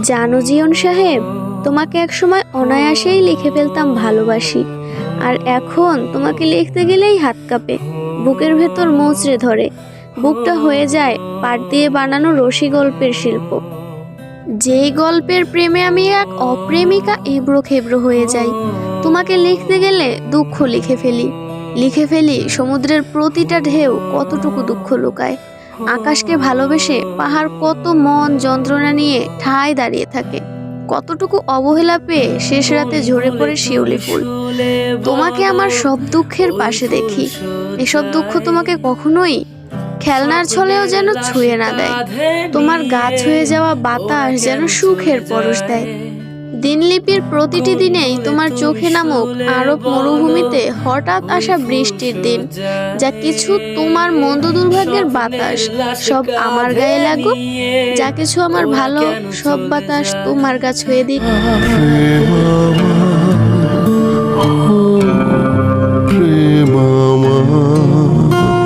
জানো জিয়ন সাহেব, তোমাকে একসময় অনায়াসেই লিখে ফেলতাম ভালোবাসি, আর এখন তোমাকে লিখতে গেলেই হাত কাঁপে, বুকের ভেতর মোচড়ে ধরে, বুকটা হয়ে যায় পাট দিয়ে বানানো রশি গল্পের শিল্প। যেই গল্পের প্রেমে আমি এক অপ্রেমিকা এবড়ো খেবড়ো হয়ে যাই, তোমাকে লিখতে গেলে দুঃখ লিখে ফেলি সমুদ্রের প্রতিটা ঢেউ কতটুকু দুঃখ লুকায়, আকাশকে ভালোবেসে পাহাড় কত মন যন্ত্রণা নিয়ে ঠায় দাঁড়িয়ে থাকে, কতটুকু অবহেলা পেয়ে শেষ রাতে ঝরে পড়ে শিউলি ফুল। তোমাকে আমার সব দুঃখের পাশে দেখি, এসব দুঃখ তোমাকে কখনোই খেলনার ছলেও যেন ছুঁয়ে না দেয়। তোমার গাছ হয়ে যাওয়া বাতাস যেন সুখের পরশ দেয়। দিনলিপির প্রতিটি দিনেই তোমার চোখে নামুক আরব মরুভূমিতে হঠাৎ আসা বৃষ্টির দিন, যা কিছু তোমার মন্দ দুর্ভাগ্যের বাতাস সব আমার গায়ে লাগুক, যা কিছু আমার ভালো সব বাতাস তোমার গা ছুঁয়ে দিক।